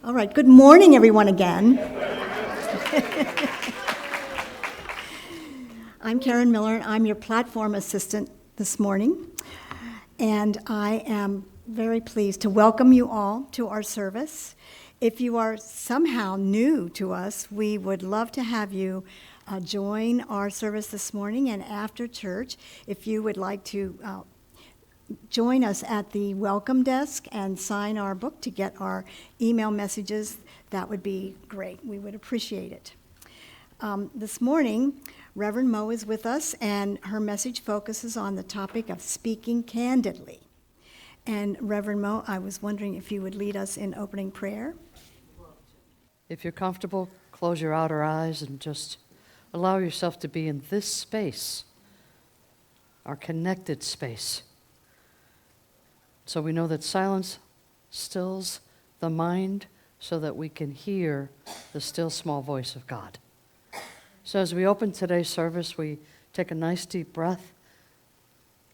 All right, good morning, everyone, again. I'm Karen Miller, and I'm your platform assistant this morning. And I am very pleased to welcome you all to our service. If you are somehow new to us, we would love to have you join our service this morning. And after church, if you would like to join us at the welcome desk and sign our book to get our email messages, that would be great. We would appreciate it. This morning, Reverend Mo is with us, and her message focuses on the topic of speaking candidly. And Reverend Mo, I was wondering if you would lead us in opening prayer. If you're comfortable, close your outer eyes and just allow yourself to be in this space, our connected space. So we know that silence stills the mind so that we can hear the still small voice of God. So as we open today's service, we take a nice deep breath.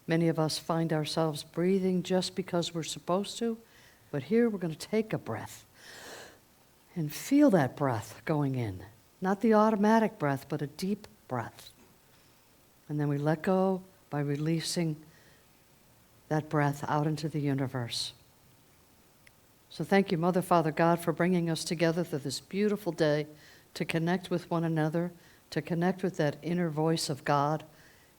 Many of us find ourselves breathing just because we're supposed to, but here we're going to take a breath and feel that breath going in. Not the automatic breath, but a deep breath. And then we let go by releasing that breath out into the universe. So thank you, Mother, Father, God, for bringing us together for this beautiful day to connect with one another, to connect with that inner voice of God,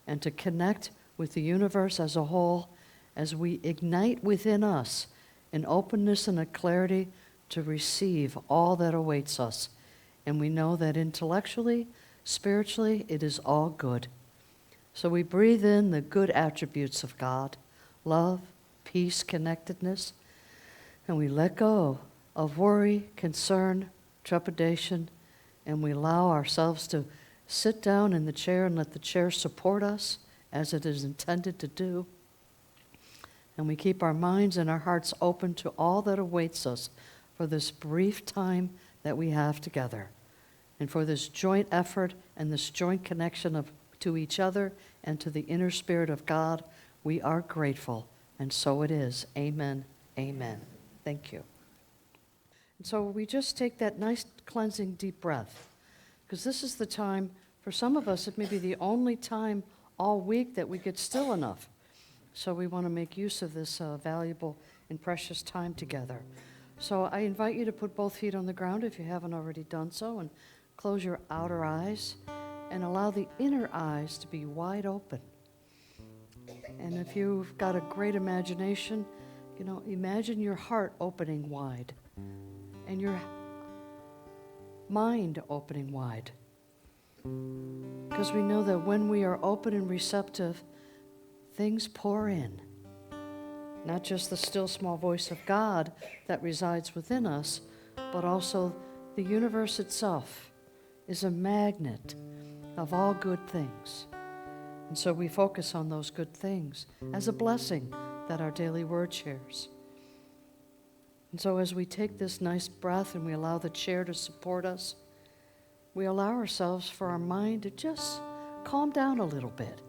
and to connect with the universe as a whole as we ignite within us an openness and a clarity to receive all that awaits us. And we know that intellectually, spiritually, it is all good. So we breathe in the good attributes of God: love, peace, connectedness, and we let go of worry, concern, trepidation, and we allow ourselves to sit down in the chair and let the chair support us as it is intended to do. And we keep our minds and our hearts open to all that awaits us for this brief time that we have together, and for this joint effort and this joint connection to each other and to the inner spirit of God. We are grateful, and so it is. Amen. Amen. Thank you. And so we just take that nice cleansing deep breath, because this is the time, for some of us, it may be the only time all week that we get still enough. So we want to make use of this valuable and precious time together. So I invite you to put both feet on the ground if you haven't already done so, and close your outer eyes and allow the inner eyes to be wide open. And if you've got a great imagination, imagine your heart opening wide and your mind opening wide. Because we know that when we are open and receptive, things pour in. Not just the still small voice of God that resides within us, but also the universe itself is a magnet of all good things. And so we focus on those good things as a blessing that our daily word shares. And so as we take this nice breath and we allow the chair to support us, we allow ourselves for our mind to just calm down a little bit.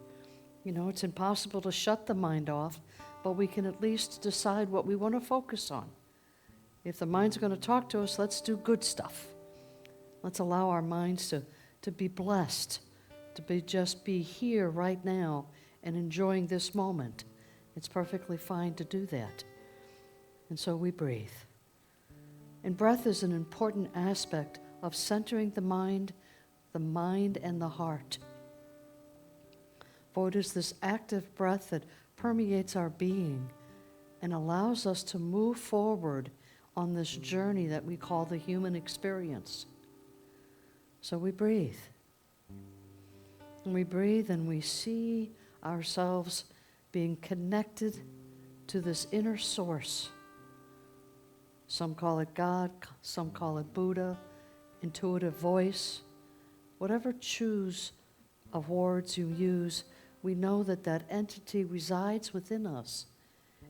It's impossible to shut the mind off, but we can at least decide what we want to focus on. If the mind's going to talk to us, let's do good stuff. Let's allow our minds to be blessed, to just be here right now and enjoying this moment. It's perfectly fine to do that. And so we breathe. And breath is an important aspect of centering the mind and the heart. For it is this active breath that permeates our being and allows us to move forward on this journey that we call the human experience. So we breathe. And we breathe and we see ourselves being connected to this inner source. Some call it God, some call it Buddha, intuitive voice. Whatever choose of words you use, we know that that entity resides within us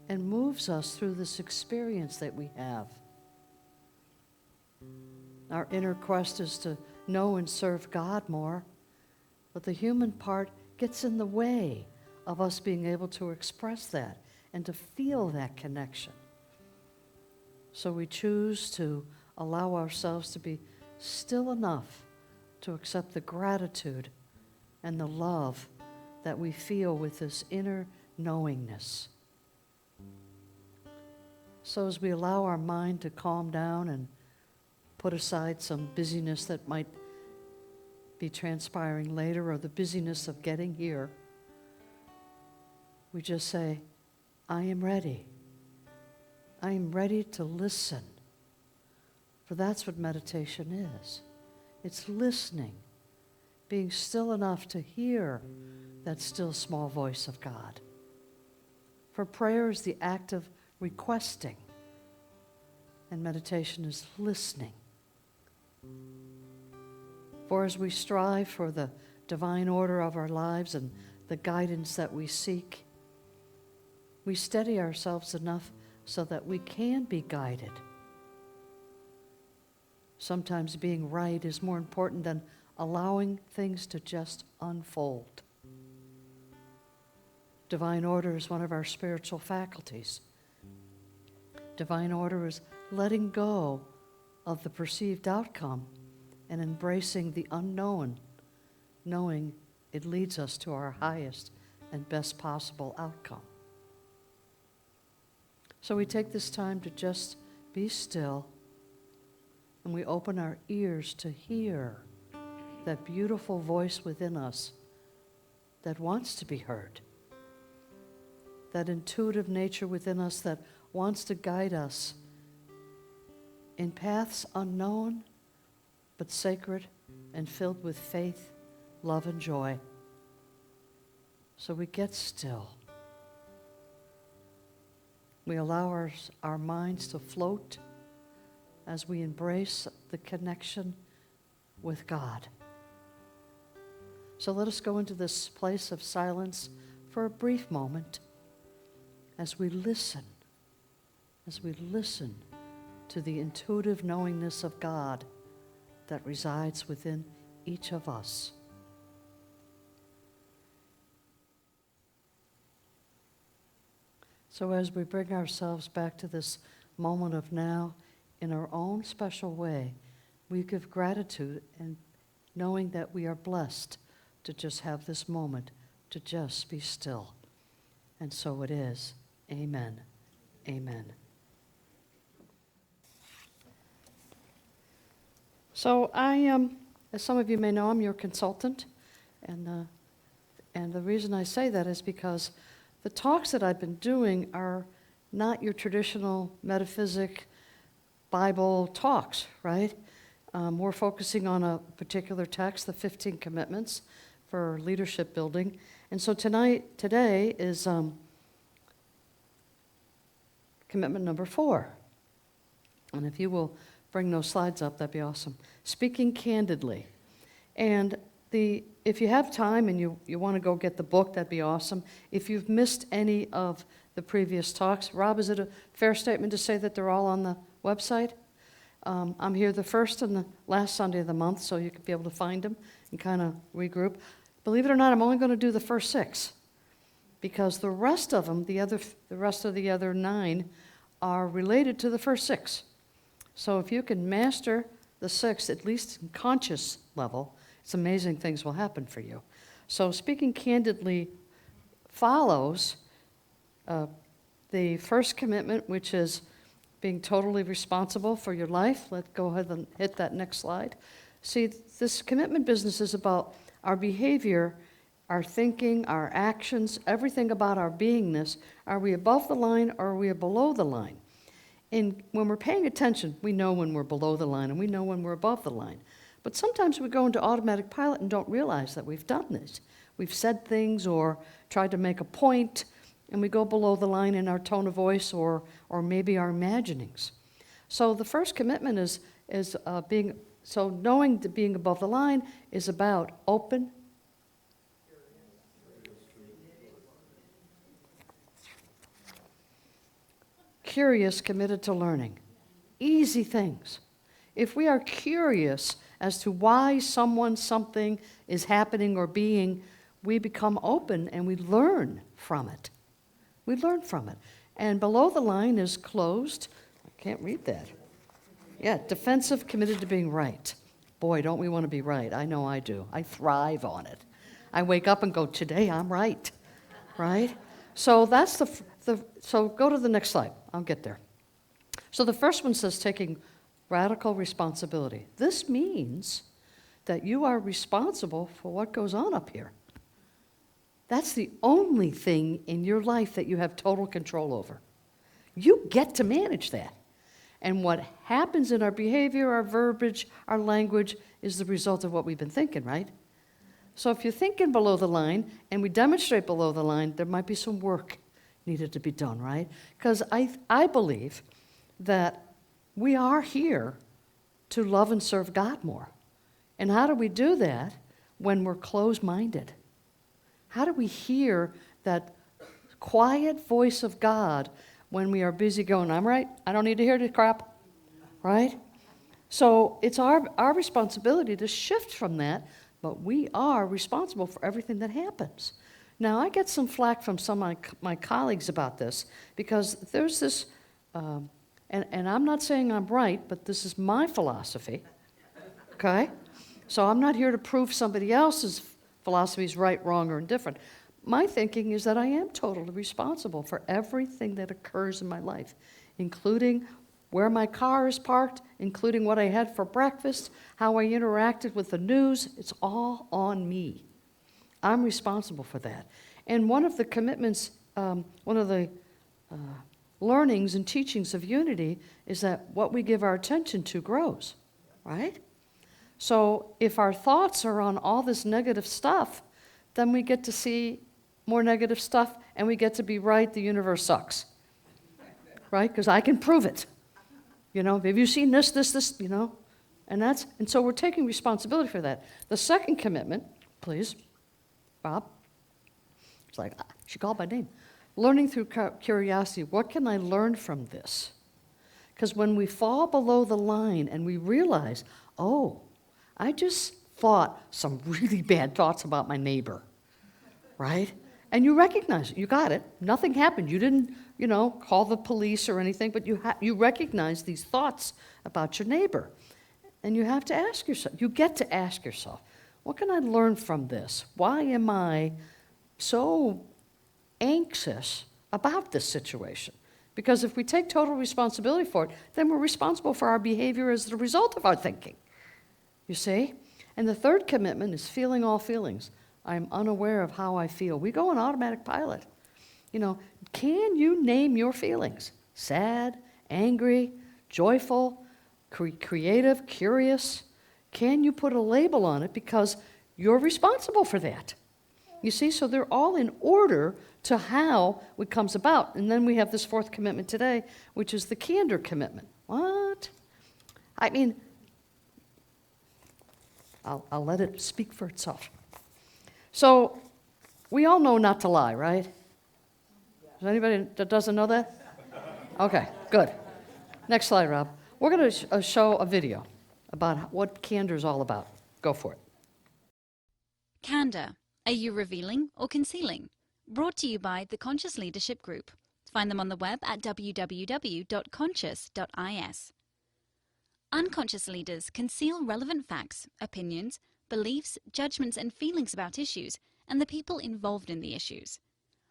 and moves us through this experience that we have. Our inner quest is to know and serve God more, but the human part gets in the way of us being able to express that and to feel that connection. So we choose to allow ourselves to be still enough to accept the gratitude and the love that we feel with this inner knowingness. So as we allow our mind to calm down and put aside some busyness that might be transpiring later or the busyness of getting here, we just say, I am ready. I am ready to listen. For that's what meditation is. It's listening, being still enough to hear that still small voice of God. For prayer is the act of requesting, and meditation is listening. For as we strive for the divine order of our lives and the guidance that we seek, we steady ourselves enough so that we can be guided. Sometimes being right is more important than allowing things to just unfold. Divine order is one of our spiritual faculties. Divine order is letting go of the perceived outcome and embracing the unknown, knowing it leads us to our highest and best possible outcome. So we take this time to just be still, and we open our ears to hear that beautiful voice within us that wants to be heard, that intuitive nature within us that wants to guide us in paths unknown but sacred and filled with faith, love, and joy. So we get still. We allow our minds to float as we embrace the connection with God. So let us go into this place of silence for a brief moment as we listen to the intuitive knowingness of God that resides within each of us. So as we bring ourselves back to this moment of now in our own special way, we give gratitude and knowing that we are blessed to just have this moment to just be still. And so it is. Amen. Amen. So as some of you may know, I'm your consultant, and the reason I say that is because the talks that I've been doing are not your traditional metaphysic Bible talks, right? We're focusing on a particular text, the 15 commitments for leadership building. And so today is commitment number 4. And if you will bring those slides up, that'd be awesome. Speaking Candidly. And if you have time and you want to go get the book, that'd be awesome. If you've missed any of the previous talks, Rob, is it a fair statement to say that they're all on the website? I'm here the first and the last Sunday of the month, so you can be able to find them and kind of regroup. Believe it or not, I'm only going to do the first 6 because the rest of them, the rest of the other 9, are related to the first 6. So if you can master the 6, at least in conscious level, it's amazing things will happen for you. So Speaking Candidly follows the first commitment, which is being totally responsible for your life. Let's go ahead and hit that next slide. See, this commitment business is about our behavior, our thinking, our actions, everything about our beingness. Are we above the line or are we below the line? And when we're paying attention, we know when we're below the line and we know when we're above the line. But sometimes we go into automatic pilot and don't realize that we've done this. We've said things or tried to make a point, and we go below the line in our tone of voice or maybe our imaginings. So the first commitment is knowing that being above the line is about open, curious, committed to learning. Easy things. If we are curious as to why something is happening or being, we become open and we learn from it. We learn from it. And below the line is closed. I can't read that. Yeah, defensive, committed to being right. Boy, don't we want to be right. I know I do. I thrive on it. I wake up and go, today I'm right, right? So that's so go to the next slide. I'll get there. So the first one says taking radical responsibility. This means that you are responsible for what goes on up here. That's the only thing in your life that you have total control over. You get to manage that. And what happens in our behavior, our verbiage, our language is the result of what we've been thinking, right? So if you're thinking below the line and we demonstrate below the line, there might be some work needed to be done, right? Because I believe that we are here to love and serve God more. And how do we do that when we're closed-minded? How do we hear that quiet voice of God when we are busy going, I'm right, I don't need to hear this crap, right? So it's our responsibility to shift from that, but we are responsible for everything that happens. Now, I get some flack from some of my colleagues about this because there's this, and I'm not saying I'm right, but this is my philosophy, okay? So I'm not here to prove somebody else's philosophy is right, wrong, or indifferent. My thinking is that I am totally responsible for everything that occurs in my life, including where my car is parked, including what I had for breakfast, how I interacted with the news. It's all on me. I'm responsible for that. And one of the commitments, one of the learnings and teachings of unity is that what we give our attention to grows, right? So if our thoughts are on all this negative stuff, then we get to see more negative stuff and we get to be right, the universe sucks, right? Because I can prove it. You know, have you seen this, you know? And so we're taking responsibility for that. The second commitment, please, Bob. It's like, she called my name. Learning through curiosity. What can I learn from this? Because when we fall below the line and we realize, oh, I just thought some really bad thoughts about my neighbor, right? And you recognize it. You got it. Nothing happened. You didn't, call the police or anything, but you recognize these thoughts about your neighbor. And you have to ask yourself, you get to ask yourself, what can I learn from this? Why am I so anxious about this situation? Because if we take total responsibility for it, then we're responsible for our behavior as the result of our thinking. You see? And the third commitment is feeling all feelings. I'm unaware of how I feel. We go on automatic pilot. Can you name your feelings? Sad, angry, joyful, creative, curious? Can you put a label on it because you're responsible for that? You see, so they're all in order to how it comes about. And then we have this fourth commitment today, which is the candor commitment. What? I mean, I'll let it speak for itself. So we all know not to lie, right? Is there anybody that doesn't know that? Okay, good. Next slide, Rob. We're going to show a video about what candor is all about. Go for it. Candor. Are you revealing or concealing? Brought to you by the Conscious Leadership Group. Find them on the web at www.conscious.is. Unconscious leaders conceal relevant facts, opinions, beliefs, judgments, and feelings about issues and the people involved in the issues.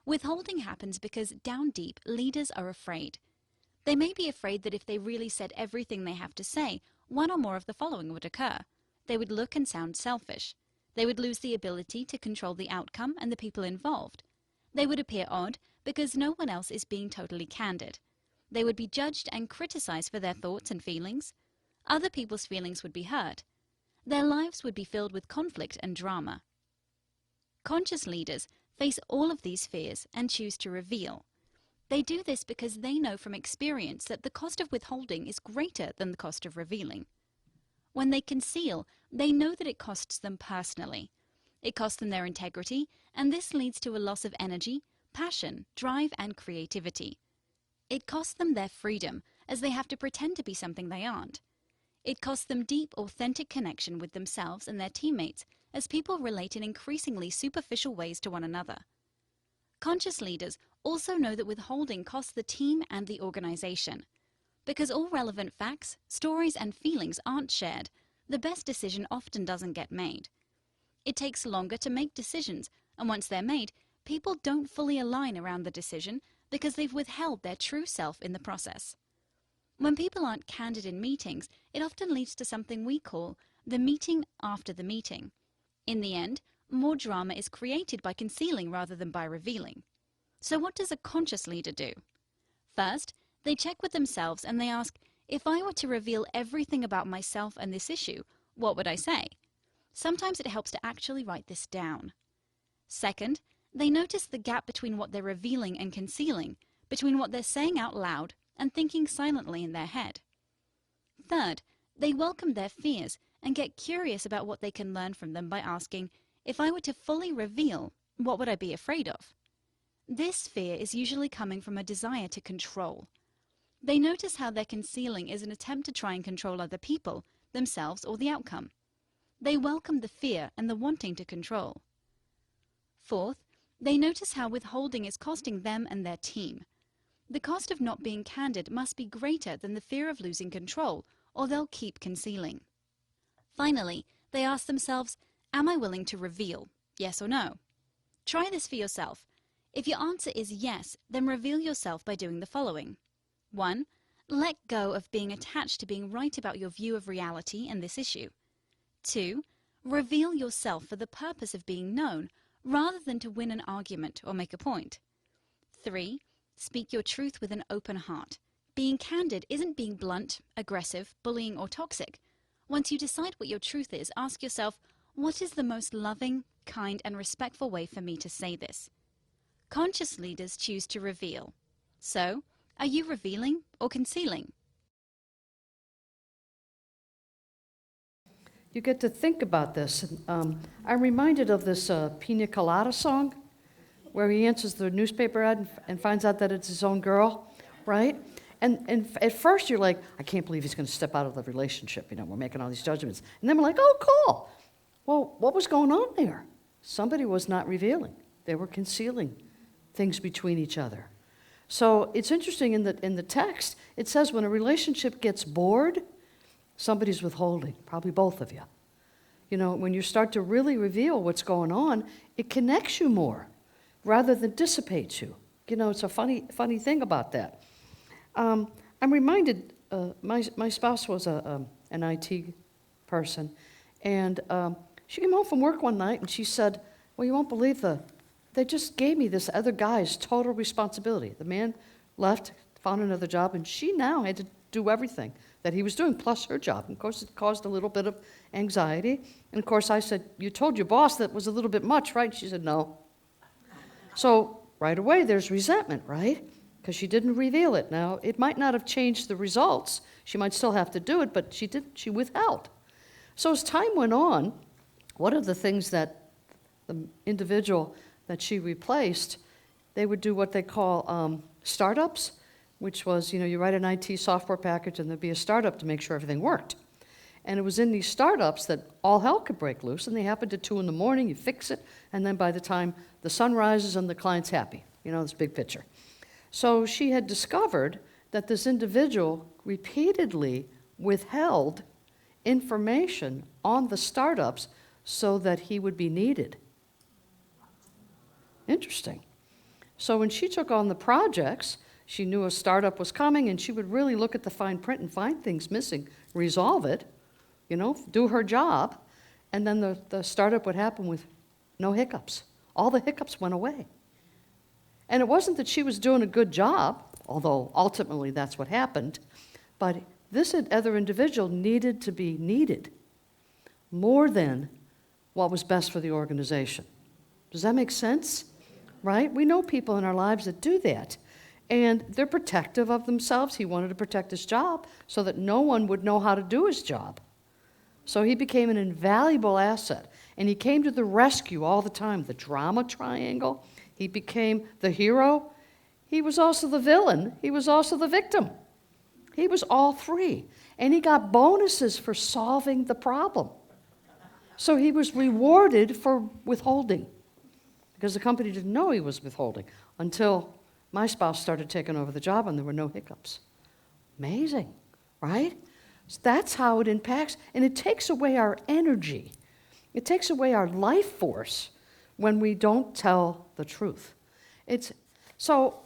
Withholding happens because down deep, leaders are afraid. They may be afraid that if they really said everything they have to say, one or more of the following would occur. They would look and sound selfish. They would lose the ability to control the outcome and the people involved. They would appear odd because no one else is being totally candid. They would be judged and criticized for their thoughts and feelings. Other people's feelings would be hurt. Their lives would be filled with conflict and drama. Conscious leaders face all of these fears and choose to reveal. They do this because they know from experience that the cost of withholding is greater than the cost of revealing. When they conceal, they know that it costs them personally. It costs them their integrity, and this leads to a loss of energy, passion, drive, and creativity. It costs them their freedom, as they have to pretend to be something they aren't. It costs them deep, authentic connection with themselves and their teammates, as people relate in increasingly superficial ways to one another. Conscious leaders also know that withholding costs the team and the organization. Because all relevant facts, stories, and feelings aren't shared, the best decision often doesn't get made. It takes longer to make decisions, and once they're made, people don't fully align around the decision because they've withheld their true self in the process. When people aren't candid in meetings, it often leads to something we call the meeting after the meeting. In the end, more drama is created by concealing rather than by revealing. So what does a conscious leader do? First, they check with themselves and they ask, if I were to reveal everything about myself and this issue, what would I say? Sometimes it helps to actually write this down. Second, they notice the gap between what they're revealing and concealing, between what they're saying out loud and thinking silently in their head. Third, they welcome their fears and get curious about what they can learn from them by asking, if I were to fully reveal, what would I be afraid of? This fear is usually coming from a desire to control. They notice how their concealing is an attempt to try and control other people, themselves, or the outcome. They welcome the fear and the wanting to control. Fourth, they notice how withholding is costing them and their team. The cost of not being candid must be greater than the fear of losing control, or they'll keep concealing. Finally, they ask themselves, am I willing to reveal? Yes or no? Try this for yourself. If your answer is yes, then reveal yourself by doing the following. 1. Let go of being attached to being right about your view of reality and this issue. 2. Reveal yourself for the purpose of being known, rather than to win an argument or make a point. 3. Speak your truth with an open heart. Being candid isn't being blunt, aggressive, bullying, or toxic. Once you decide what your truth is, ask yourself, what is the most loving, kind, and respectful way for me to say this? Conscious leaders choose to reveal. So, are you revealing or concealing? You get to think about this. I'm reminded of this Pina Colada song where he answers the newspaper ad and finds out that it's his own girl, right? And at first you're like, I can't believe he's going to step out of the relationship. You know, we're making all these judgments. And then we're like, oh, cool. Well, what was going on there? Somebody was not revealing. They were concealing things between each other. So it's interesting in the text, it says when a relationship gets bored, somebody's withholding, probably both of you. You know, when you start to really reveal what's going on, it connects you more rather than dissipates you. You know, it's a funny thing about that. I'm reminded, my spouse was an IT person, and she came home from work one night and she said, well, you won't believe they just gave me this other guy's total responsibility. The man left, found another job, and she now had to do everything that he was doing, plus her job. And of course, it caused a little bit of anxiety. And of course, I said, you told your boss that was a little bit much, right? She said, no. So right away, there's resentment, right? Because she didn't reveal it. Now, it might not have changed the results. She might still have to do it, but she withheld. So as time went on, one of the things that the individual that she replaced, they would do what they call startups, which was, you know, you write an IT software package and there'd be a startup to make sure everything worked. And it was in these startups that all hell could break loose, and they happened at 2 a.m, you fix it, and then by the time the sun rises and the client's happy, you know, this big picture. So she had discovered that this individual repeatedly withheld information on the startups so that he would be needed. Interesting. So when she took on the projects, she knew a startup was coming, and she would really look at the fine print and find things missing, resolve it, you know, do her job, and then the startup would happen with no hiccups. All the hiccups went away. And it wasn't that she was doing a good job, although ultimately that's what happened, but this other individual needed to be needed more than what was best for the organization. Does that make sense? Right? We know people in our lives that do that. And they're protective of themselves. He wanted to protect his job so that no one would know how to do his job. So he became an invaluable asset. And he came to the rescue all the time. The drama triangle. He became the hero. He was also the villain. He was also the victim. He was all three. And he got bonuses for solving the problem. So he was rewarded for withholding, because the company didn't know he was withholding until my spouse started taking over the job and there were no hiccups. Amazing, right? So that's how it impacts, and it takes away our energy. It takes away our life force when we don't tell the truth. So,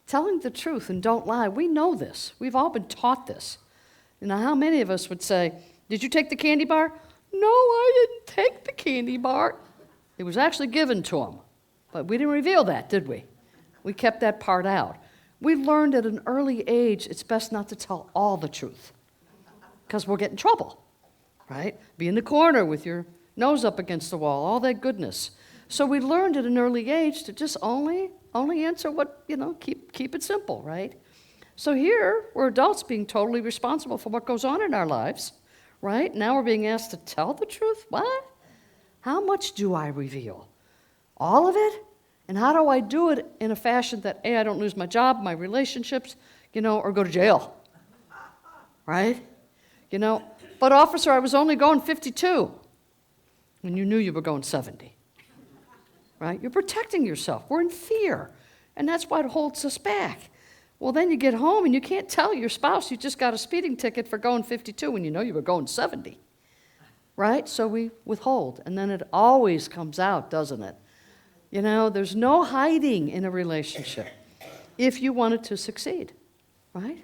telling the truth and don't lie, we know this. We've all been taught this. How many of us would say, did you take the candy bar? No, I didn't take the candy bar. It was actually given to him. But we didn't reveal that, did we? We kept that part out. We learned at an early age it's best not to tell all the truth because we'll get in trouble, right? Be in the corner with your nose up against the wall, all that goodness. So we learned at an early age to just only answer what, keep it simple, right? So here, we're adults being totally responsible for what goes on in our lives, right? Now we're being asked to tell the truth. What? How much do I reveal? All of it? And how do I do it in a fashion that, A, I don't lose my job, my relationships, or go to jail, right? But officer, I was only going 52 when you knew you were going 70, right? You're protecting yourself. We're in fear, and that's what holds us back. Well, then you get home and you can't tell your spouse you just got a speeding ticket for going 52 when you know you were going 70, right? So we withhold, and then it always comes out, doesn't it? There's no hiding in a relationship if you want it to succeed, right?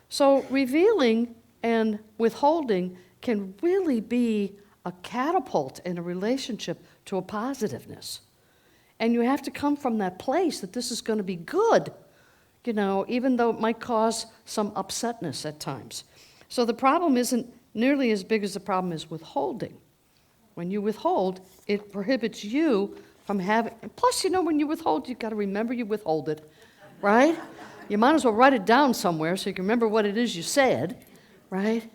So revealing and withholding can really be a catapult in a relationship to a positiveness. And you have to come from that place that this is going to be good, even though it might cause some upsetness at times. So the problem isn't nearly as big as the problem is withholding. When you withhold, it prohibits you from having, plus, when you withhold, you've got to remember you withhold it, right? You might as well write it down somewhere so you can remember what it is you said, right?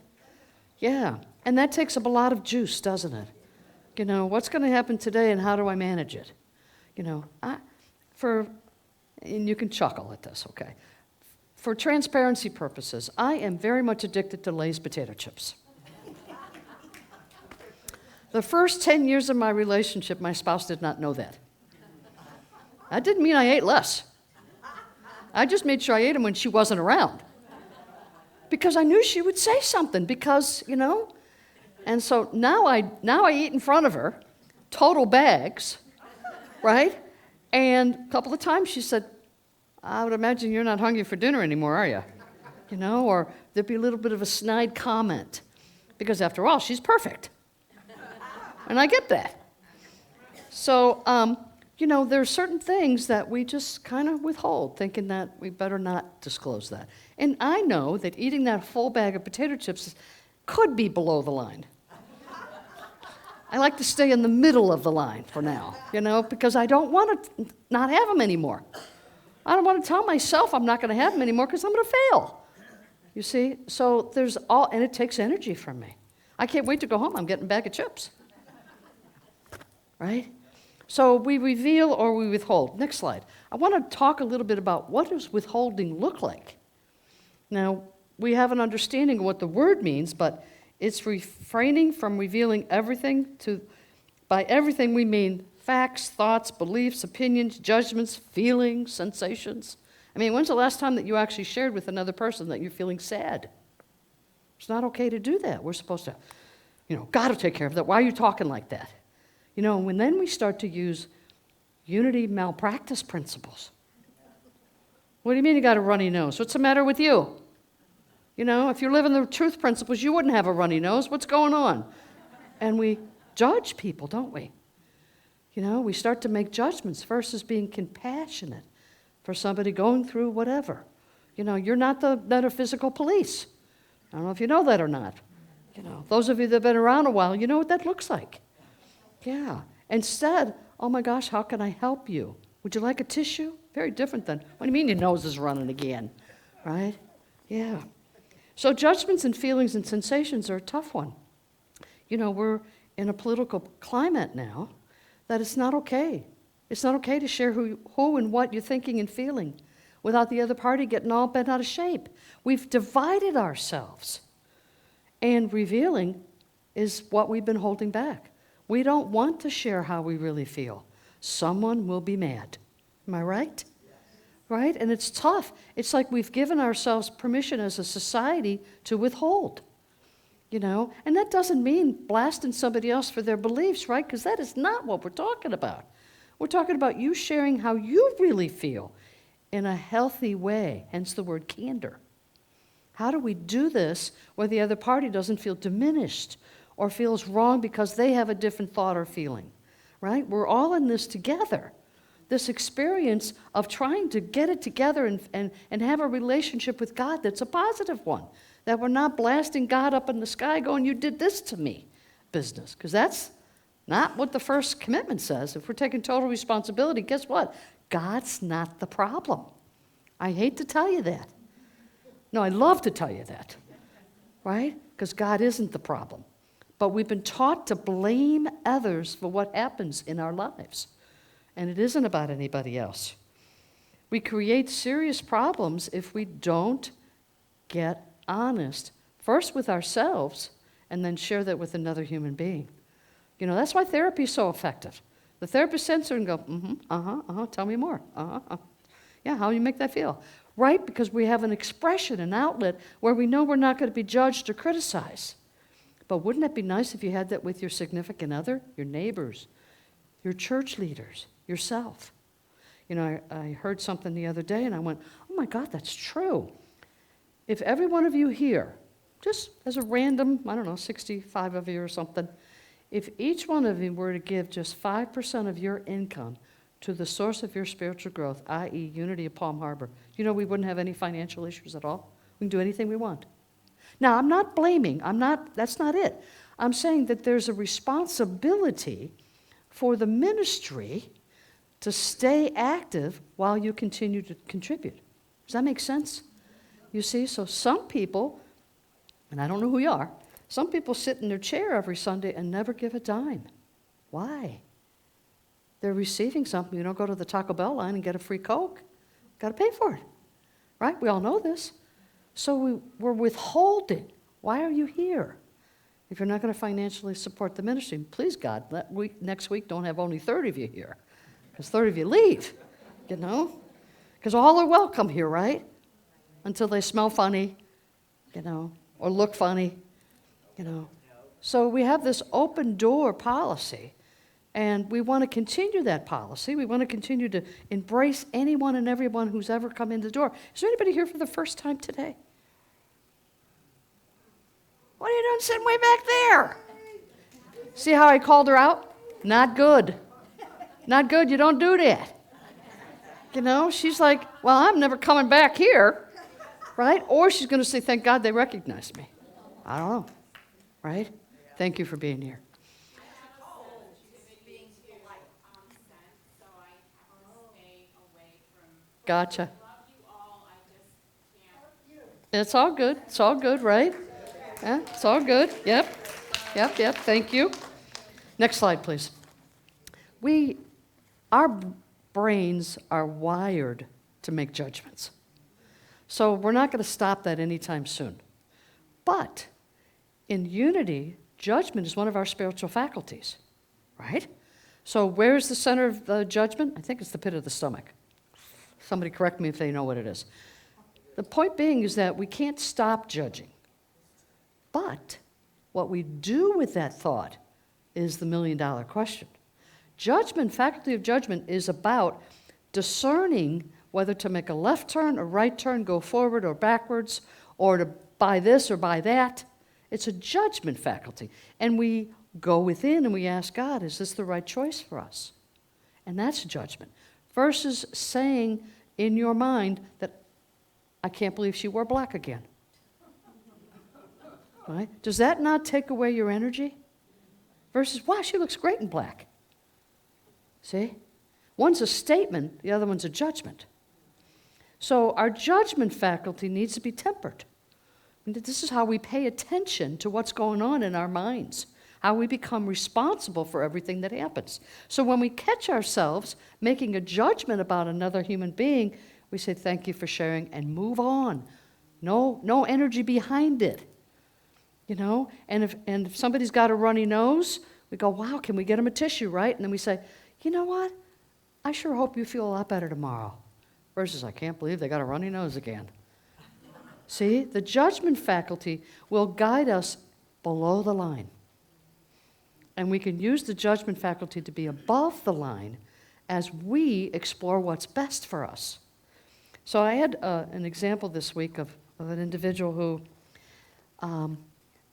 Yeah, and that takes up a lot of juice, doesn't it? What's going to happen today and how do I manage it? And you can chuckle at this, okay? For transparency purposes, I am very much addicted to Lay's potato chips. The first 10 years of my relationship, my spouse did not know that. That didn't mean I ate less. I just made sure I ate them when she wasn't around. Because I knew she would say something, because. And so now I eat in front of her, total bags, right? And a couple of times she said, I would imagine you're not hungry for dinner anymore, are you? Or there'd be a little bit of a snide comment. Because after all, she's perfect. And I get that. So, there are certain things that we just kind of withhold, thinking that we better not disclose that. And I know that eating that full bag of potato chips could be below the line. I like to stay in the middle of the line for now, because I don't want to not have them anymore. I don't want to tell myself I'm not going to have them anymore because I'm going to fail. You see? So and it takes energy from me. I can't wait to go home. I'm getting a bag of chips. Right? So we reveal or we withhold. Next slide. I want to talk a little bit about what does withholding look like. Now, we have an understanding of what the word means, but it's refraining from revealing everything by everything we mean facts, thoughts, beliefs, opinions, judgments, feelings, sensations. When's the last time that you actually shared with another person that you're feeling sad? It's not okay to do that. We're supposed to, got to take care of that. Why are you talking like that? When then we start to use unity malpractice principles. What do you mean you got a runny nose? What's the matter with you? If you're living the truth principles, you wouldn't have a runny nose. What's going on? And we judge people, don't we? We start to make judgments versus being compassionate for somebody going through whatever. You're not the metaphysical police. I don't know if you know that or not. Those of you that have been around a while, you know what that looks like. Yeah. Instead, oh my gosh, how can I help you? Would you like a tissue? Very different than, what do you mean your nose is running again? Right? Yeah. So judgments and feelings and sensations are a tough one. We're in a political climate now that it's not okay. It's not okay to share who and what you're thinking and feeling without the other party getting all bent out of shape. We've divided ourselves. And revealing is what we've been holding back. We don't want to share how we really feel. Someone will be mad. Am I right? Yes. right? And it's tough. It's like we've given ourselves permission as a society to withhold, And that doesn't mean blasting somebody else for their beliefs, right? Because that is not what we're talking about. We're talking about you sharing how you really feel in a healthy way, hence the word candor. How do we do this where the other party doesn't feel diminished or feels wrong because they have a different thought or feeling, right? We're all in this together. This experience of trying to get it together and have a relationship with God that's a positive one, that we're not blasting God up in the sky going, you did this to me, business, because that's not what the first commitment says. If we're taking total responsibility, guess what? God's not the problem. I hate to tell you that. No, I love to tell you that, right? Because God isn't the problem. But we've been taught to blame others for what happens in our lives. And it isn't about anybody else. We create serious problems if we don't get honest, first with ourselves, and then share that with another human being. That's why therapy is so effective. The therapist sits there and go, tell me more. Yeah, how do you make that feel? Right, because we have an expression, an outlet, where we know we're not going to be judged or criticized. But wouldn't it be nice if you had that with your significant other, your neighbors, your church leaders, yourself? I heard something the other day and I went, oh my God, that's true. If every one of you here, just as a random, 65 of you or something, if each one of you were to give just 5% of your income to the source of your spiritual growth, i.e. Unity of Palm Harbor, we wouldn't have any financial issues at all. We can do anything we want. Now, I'm not blaming. That's not it. I'm saying that there's a responsibility for the ministry to stay active while you continue to contribute. Does that make sense? You see, so some people, and I don't know who you are, some people sit in their chair every Sunday and never give a dime. Why? They're receiving something. You don't go to the Taco Bell line and get a free Coke. Got to pay for it, right? We all know this. So we're withholding. Why are you here if you're not going to financially support the ministry? Please, God, next week don't have only 30 of you here, because 30 of you leave, because all are welcome here, right? Until they smell funny, or look funny, So we have this open door policy, and we want to continue that policy. We want to continue to embrace anyone and everyone who's ever come in the door. Is there anybody here for the first time today? What are you doing sitting way back there? See how I called her out? Not good. Not good. You don't do that. She's like, well, I'm never coming back here, right? Or she's going to say, thank God they recognized me. I don't know, right? Thank you for being here. Gotcha. It's all good. It's all good, right? Yeah, it's all good. Yep. Thank you. Next slide, please. Our brains are wired to make judgments. So we're not going to stop that anytime soon. But in unity, judgment is one of our spiritual faculties, right? So where's the center of the judgment? I think it's the pit of the stomach. Somebody correct me if they know what it is. The point being is that we can't stop judging. But what we do with that thought is the million-dollar question. Judgment, faculty of judgment, is about discerning whether to make a left turn, a right turn, go forward or backwards, or to buy this or buy that. It's a judgment faculty. And we go within and we ask God, is this the right choice for us? And that's judgment. Versus saying in your mind that, I can't believe she wore black again. Right? Does that not take away your energy? Versus, wow, she looks great in black. See? One's a statement, the other one's a judgment. So our judgment faculty needs to be tempered. This is how we pay attention to what's going on in our minds, how we become responsible for everything that happens. So when we catch ourselves making a judgment about another human being, we say, thank you for sharing, and move on. No energy behind it. And if somebody's got a runny nose, we go, wow, can we get them a tissue, right? And then we say, you know what? I sure hope you feel a lot better tomorrow. versus I can't believe they got a runny nose again. See, the judgment faculty will guide us below the line. And we can use the judgment faculty to be above the line as we explore what's best for us. So I had an example this week of an individual who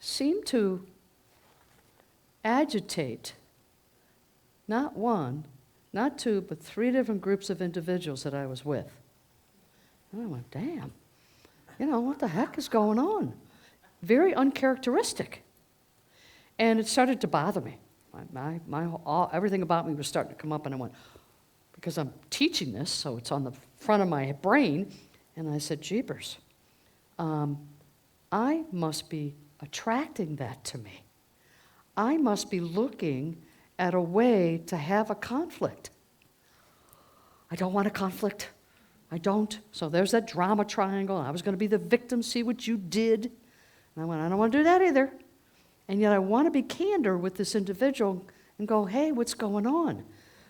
seemed to agitate not one, not two, but 3 different groups of individuals that I was with. And I went, damn, what the heck is going on? Very uncharacteristic. And it started to bother me. Everything about me was starting to come up, and I went, because I'm teaching this, so it's on the front of my brain, and I said, jeepers, I must be attracting that to me. I must be looking at a way to have a conflict. I don't want a conflict. I don't. So there's that drama triangle. I was going to be the victim, see what you did. And I went, I don't want to do that either. And yet I want to be candor with this individual and go, hey, what's going on?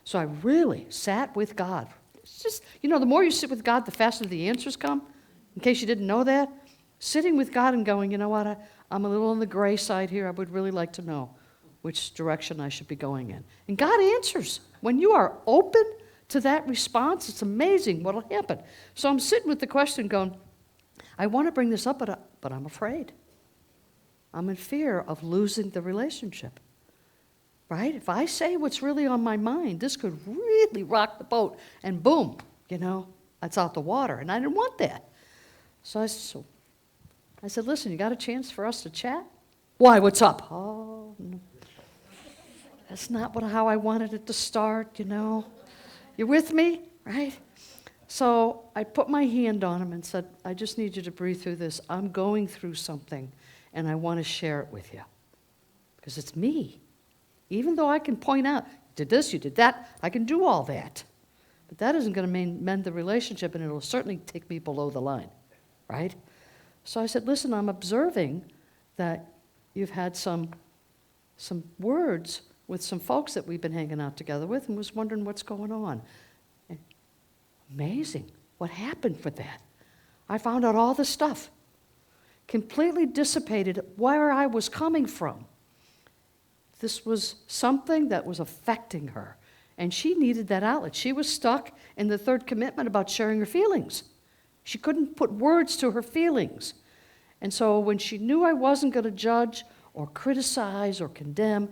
So I really sat with God. It's just, the more you sit with God, the faster the answers come. In case you didn't know that, sitting with God and going, you know what, I'm a little on the gray side here. I would really like to know which direction I should be going in. And God answers. When you are open to that response, it's amazing what will happen. So I'm sitting with the question going, I want to bring this up, but I'm afraid. I'm in fear of losing the relationship. Right? If I say what's really on my mind, this could really rock the boat. And boom, that's out the water. And I didn't want that. So I said, listen, you got a chance for us to chat? Why, what's up? Oh, no. That's not how I wanted it to start, You with me? Right? So I put my hand on him and said, I just need you to breathe through this. I'm going through something, and I want to share it with you. Because it's me. Even though I can point out, you did this, you did that, I can do all that. But that isn't going to mend the relationship, and it'll certainly take me below the line, right? So I said, listen, I'm observing that you've had some words with some folks that we've been hanging out together with and was wondering what's going on. And amazing what happened with that. I found out all this stuff. Completely dissipated where I was coming from. This was something that was affecting her, and she needed that outlet. She was stuck in the 3rd commitment about sharing her feelings. She couldn't put words to her feelings. And so when she knew I wasn't going to judge or criticize or condemn,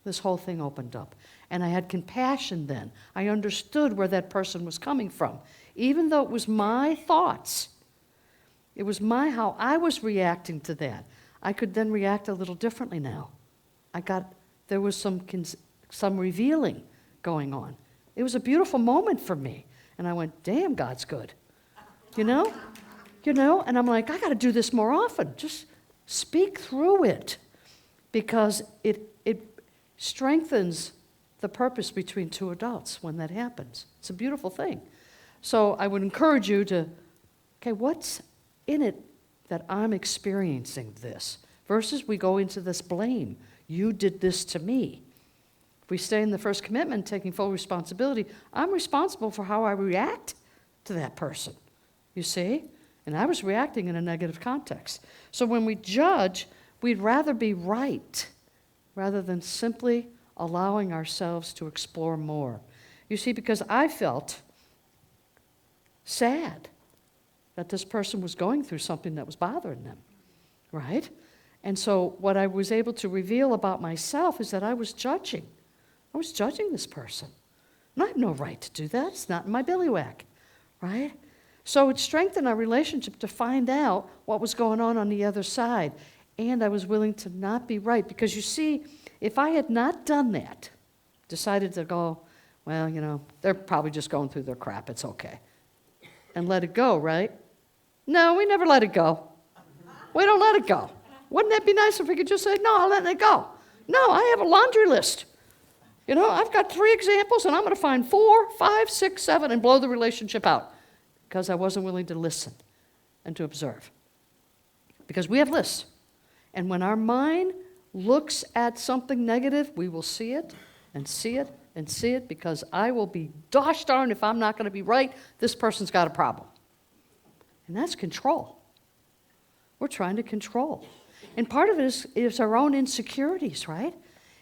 this whole thing opened up. And I had compassion then. I understood where that person was coming from. Even though it was my thoughts, it was how I was reacting to that. I could then react a little differently now. There was some revealing going on. It was a beautiful moment for me. And I went, damn, God's good. And I'm like, I got to do this more often. Just speak through it. Because it strengthens the purpose between 2 adults when that happens. It's a beautiful thing. So I would encourage you to, what's in it that I'm experiencing this? Versus we go into this blame. You did this to me. If we stay in the 1st commitment, taking full responsibility, I'm responsible for how I react to that person. You see? And I was reacting in a negative context. So when we judge, we'd rather be right rather than simply allowing ourselves to explore more. You see, because I felt sad that this person was going through something that was bothering them, right? And so what I was able to reveal about myself is that I was judging. I was judging this person. And I have no right to do that. It's not in my billywhack, right? So it strengthened our relationship to find out what was going on the other side. And I was willing to not be right. Because you see, if I had not done that, decided to go, well, they're probably just going through their crap, it's okay, and let it go, right? No, we never let it go. We don't let it go. Wouldn't that be nice if we could just say, no, I'm letting it go? No, I have a laundry list. I've got 3 examples, and I'm going to find 4, 5, 6, 7, and blow the relationship out because I wasn't willing to listen and to observe. Because we have lists. And when our mind looks at something negative, we will see it and see it and see it, because I will be gosh darn if I'm not going to be right. This person's got a problem. And that's control. We're trying to control. And part of it is our own insecurities, right?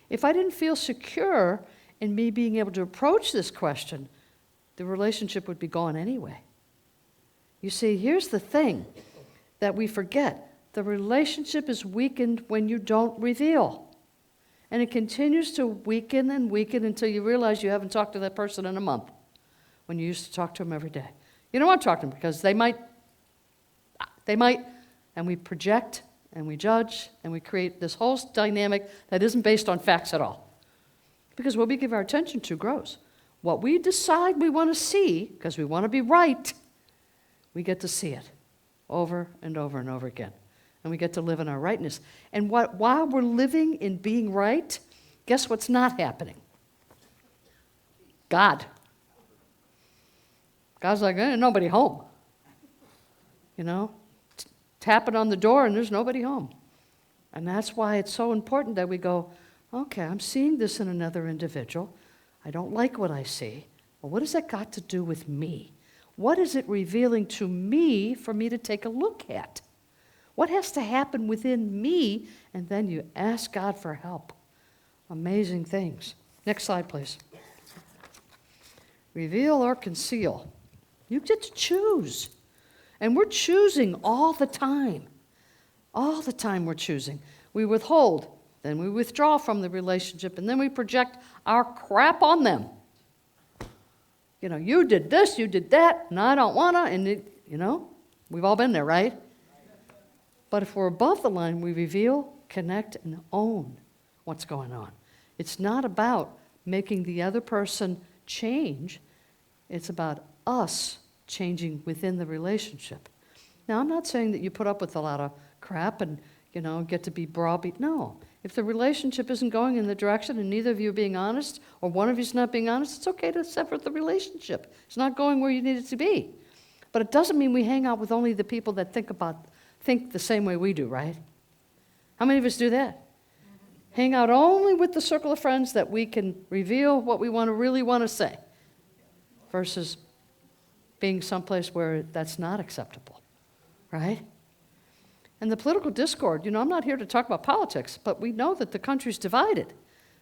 If I didn't feel secure in me being able to approach this question, the relationship would be gone anyway. You see, here's the thing that we forget. The relationship is weakened when you don't reveal. And it continues to weaken and weaken until you realize you haven't talked to that person in a month, when you used to talk to them every day. You don't want to talk to them because they might, and we project and we judge and we create this whole dynamic that isn't based on facts at all. Because what we give our attention to grows. What we decide we want to see, because we want to be right, we get to see it over and over and over again. And we get to live in our rightness. And while we're living in being right, guess what's not happening? God. God's like, nobody home. You know? Tapping on the door and there's nobody home. And that's why it's so important that we go, okay, I'm seeing this in another individual. I don't like what I see. Well, what has that got to do with me? What is it revealing to me for me to take a look at? What has to happen within me? And then you ask God for help. Amazing things. Next slide, please. Reveal or conceal. You get to choose. And we're choosing all the time. All the time we're choosing. We withhold, then we withdraw from the relationship, and then we project our crap on them. You know, you did this, you did that, and I don't want to, and we've all been there, right? But if we're above the line, we reveal, connect, and own what's going on. It's not about making the other person change. It's about us changing within the relationship. Now, I'm not saying that you put up with a lot of crap and, get to be browbeat. No. If the relationship isn't going in the direction and neither of you are being honest, or one of you is not being honest, it's okay to sever the relationship. It's not going where you need it to be. But it doesn't mean we hang out with only the people that think the same way we do, right? How many of us do that? Hang out only with the circle of friends that we can reveal what we really want to say, versus being someplace where that's not acceptable, right? And the political discord, I'm not here to talk about politics, but we know that the country's divided.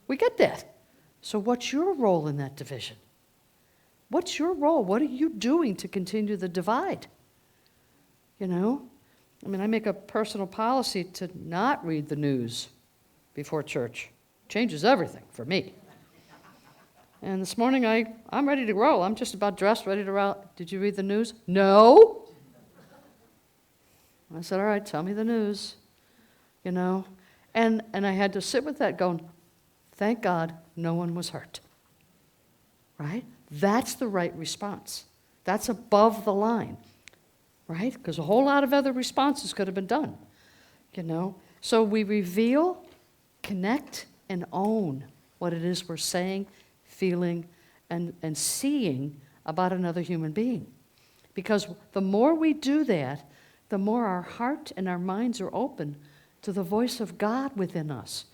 We get that. So what's your role in that division? What's your role? What are you doing to continue the divide? I make a personal policy to not read the news before church. Changes everything for me. And this morning, I'm ready to roll. I'm just about dressed, ready to roll. Did you read the news? No. I said, all right, tell me the news. And I had to sit with that going, thank God no one was hurt. Right? That's the right response. That's above the line. Right? Because a whole lot of other responses could have been done. So we reveal, connect, and own what it is we're saying, feeling, and seeing about another human being. Because the more we do that, the more our heart and our minds are open to the voice of God within us,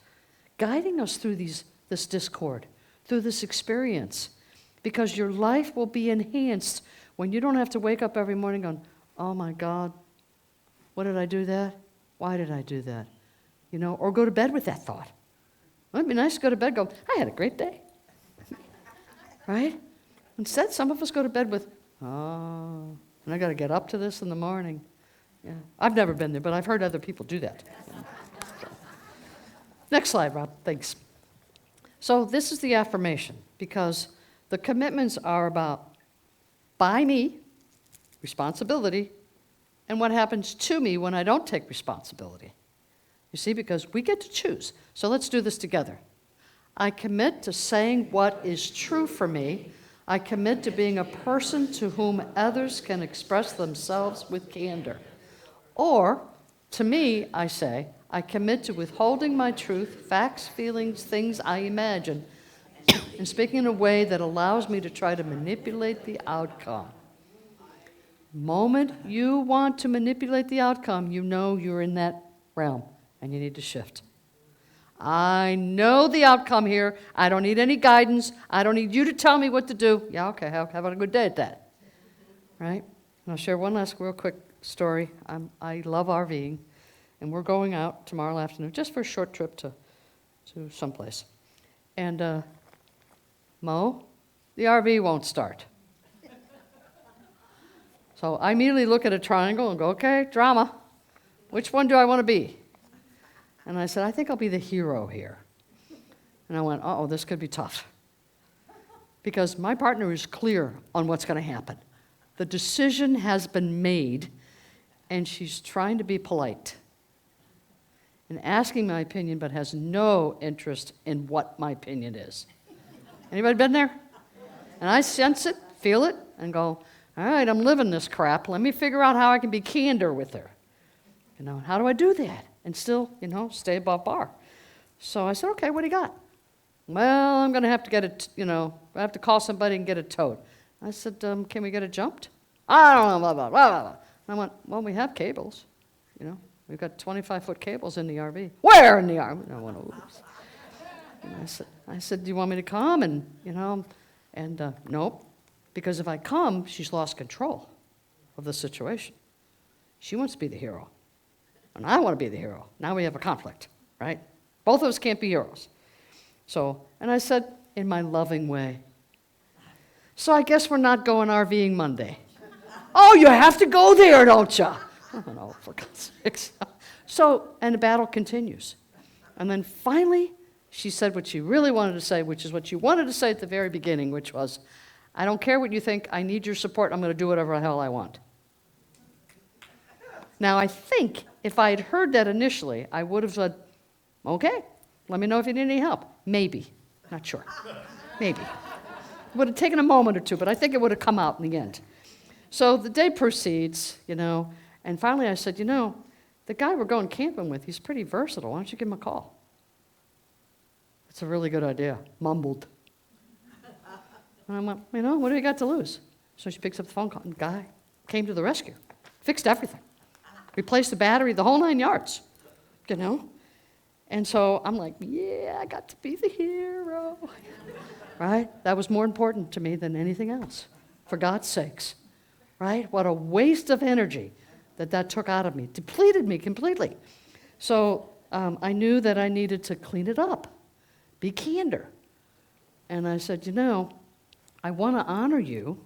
guiding us through this discord, through this experience. Because your life will be enhanced when you don't have to wake up every morning going, oh my God, what did I do that? Why did I do that? Or go to bed with that thought. Well, it'd be nice to go to bed going, I had a great day. Right? Instead, some of us go to bed with, and I got to get up to this in the morning. Yeah. I've never been there, but I've heard other people do that. So. Next slide, Rob. Thanks. So this is the affirmation, because the commitments are about by me, responsibility, and what happens to me when I don't take responsibility. You see, because we get to choose. So let's do this together. I commit to saying what is true for me. I commit to being a person to whom others can express themselves with candor. Or, to me, I say, I commit to withholding my truth, facts, feelings, things I imagine, and speaking in a way that allows me to try to manipulate the outcome. The moment you want to manipulate the outcome, you're in that realm, and you need to shift. I know the outcome here. I don't need any guidance. I don't need you to tell me what to do. Yeah, okay, have a good day at that. Right? And I'll share one last real quick story. I love RVing, and we're going out tomorrow afternoon just for a short trip to someplace. And Mo, the RV won't start. So I immediately look at a triangle and go, okay, drama. Which one do I want to be? And I said, I think I'll be the hero here. And I went, uh-oh, this could be tough. Because my partner is clear on what's going to happen. The decision has been made, and she's trying to be polite and asking my opinion, but has no interest in what my opinion is. Anybody been there? And I sense it, feel it, and go, all right, I'm living this crap. Let me figure out how I can be candor with her. How do I do that? And still, stay above par. So I said, okay, what do you got? Well, I'm going to have to get it, I have to call somebody and get it towed. I said, can we get it jumped? I don't know, blah, blah, blah, blah. And I went, well, we have cables. We've got 25-foot cables in the RV. Where in the RV? And I went, oops. And I said, do you want me to come? And, nope. Because if I come, she's lost control of the situation. She wants to be the hero. And I want to be the hero. Now we have a conflict, right? Both of us can't be heroes. And I said, in my loving way, so I guess we're not going RVing Monday. Oh, you have to go there, don't you? Oh, no, for God's sakes. And the battle continues. And then finally, she said what she really wanted to say, which is what she wanted to say at the very beginning, which was, I don't care what you think. I need your support. I'm going to do whatever the hell I want. Now, I think if I had heard that initially, I would have said, okay, let me know if you need any help. Maybe. Not sure. Maybe. It would have taken a moment or two, but I think it would have come out in the end. So the day proceeds, and finally I said, the guy we're going camping with, he's pretty versatile. Why don't you give him a call? That's a really good idea. Mumbled. And I went, what do you got to lose? So she picks up the phone call, and the guy came to the rescue, fixed everything, replaced the battery, the whole 9 yards, And so I'm like, yeah, I got to be the hero, right? That was more important to me than anything else, for God's sakes, right? What a waste of energy that took out of me, depleted me completely. So I knew that I needed to clean it up, be candor. And I said, I want to honor you,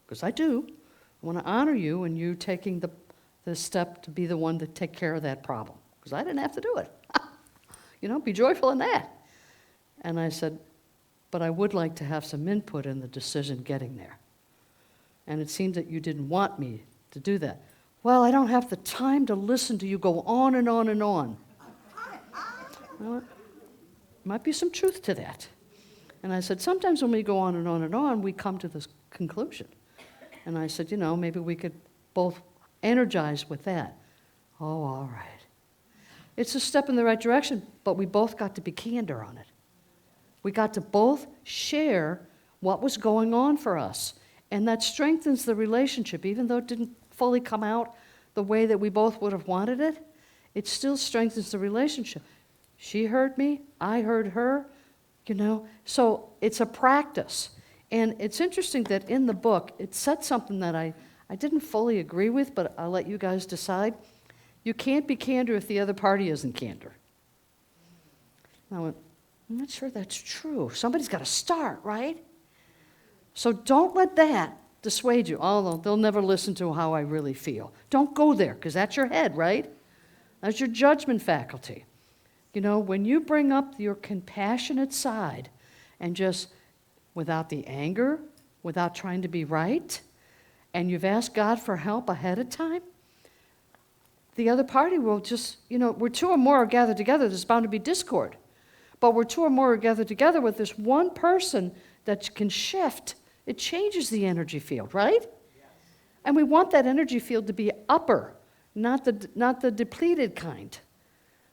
because I do. I want to honor you and you taking the step to be the one to take care of that problem, because I didn't have to do it. Be joyful in that. And I said, but I would like to have some input in the decision getting there. And it seemed that you didn't want me to do that. Well, I don't have the time to listen to you go on and on and on. Well, might be some truth to that. And I said, sometimes when we go on and on and on, we come to this conclusion. And I said, maybe we could both energize with that. Oh, all right. It's a step in the right direction, but we both got to be candor on it. We got to both share what was going on for us. And that strengthens the relationship, even though it didn't fully come out the way that we both would have wanted it. It still strengthens the relationship. She heard me, I heard her, So it's a practice. And it's interesting that in the book, it said something that I didn't fully agree with, but I'll let you guys decide. You can't be candor if the other party isn't candor. I went, I'm not sure that's true. Somebody's got to start, right? So don't let that dissuade you. Oh, they'll never listen to how I really feel. Don't go there, because that's your head, right? That's your judgment faculty. When you bring up your compassionate side and just without the anger, without trying to be right, and you've asked God for help ahead of time, the other party will just, where two or more are gathered together, there's bound to be discord. But where two or more are gathered together with this one person that can shift, it changes the energy field, right? Yes. And we want that energy field to be upper, not the depleted kind.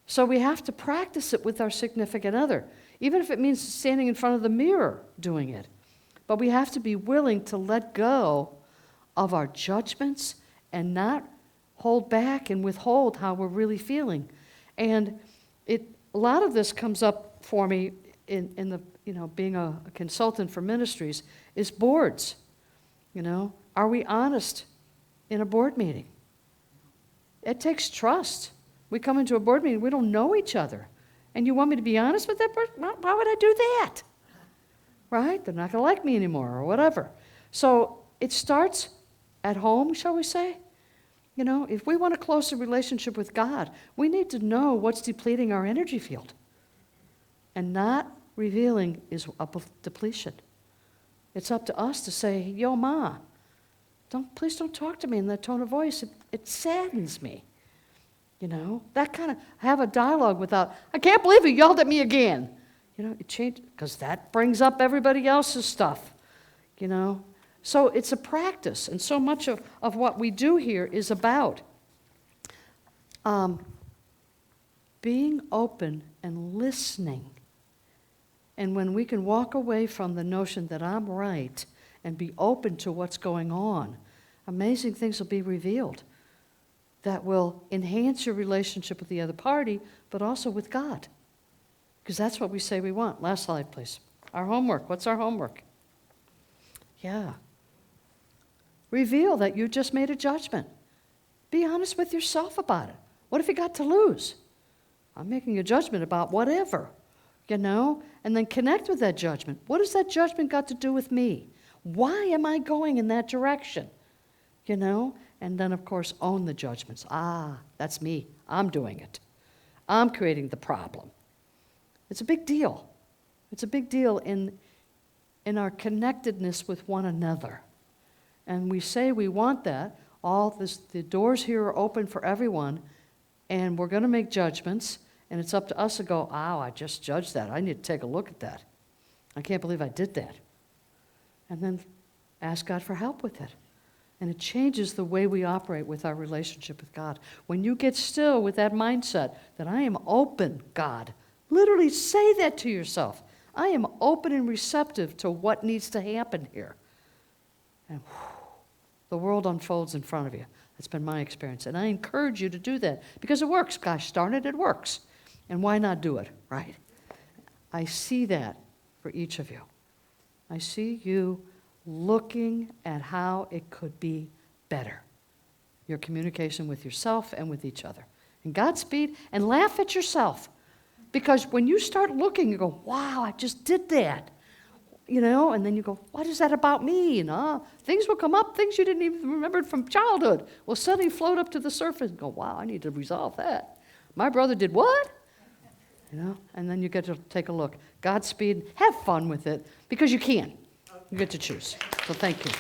So we have to practice it with our significant other, even if it means standing in front of the mirror doing it. But we have to be willing to let go of our judgments and not hold back and withhold how we're really feeling. And a lot of this comes up for me in the, being a consultant for ministries, is boards. Are we honest in a board meeting? It takes trust. We come into a board meeting, we don't know each other. And you want me to be honest with that person? Why would I do that? Right? They're not going to like me anymore or whatever. So it starts at home, shall we say? If we want a closer relationship with God, we need to know what's depleting our energy field. And not revealing is a depletion. It's up to us to say, yo, Ma, please don't talk to me in that tone of voice. It saddens me. That kind of, have a dialogue without, I can't believe you yelled at me again. It changed, because that brings up everybody else's stuff, So it's a practice, and so much of what we do here is about being open and listening. And when we can walk away from the notion that I'm right and be open to what's going on, amazing things will be revealed that will enhance your relationship with the other party, but also with God. Because that's what we say we want. Last slide, please. Our homework. What's our homework? Yeah. Reveal that you just made a judgment. Be honest with yourself about it. What if you got to lose? I'm making a judgment about whatever, and then connect with that judgment. What has that judgment got to do with me? Why am I going in that direction? And then, of course, own the judgments. That's me. I'm doing it. I'm creating the problem. It's a big deal. It's a big deal in our connectedness with one another. And we say we want that. The doors here are open for everyone, and we're going to make judgments, and it's up to us to go, I just judged that. I need to take a look at that. I can't believe I did that. And then ask God for help with it. And it changes the way we operate with our relationship with God. When you get still with that mindset that I am open, God, literally say that to yourself. I am open and receptive to what needs to happen here. And the world unfolds in front of you. That's been my experience. And I encourage you to do that because it works. Gosh darn it, it works. And why not do it, right? I see that for each of you. I see you looking at how it could be better. Your communication with yourself and with each other. And Godspeed, and laugh at yourself. Because when you start looking, you go, wow, I just did that. And then you go, what is that about me? Things will come up, things you didn't even remember from childhood will suddenly float up to the surface and go, wow, I need to resolve that. My brother did what? And then you get to take a look. Godspeed, have fun with it, because you can. You get to choose. So thank you.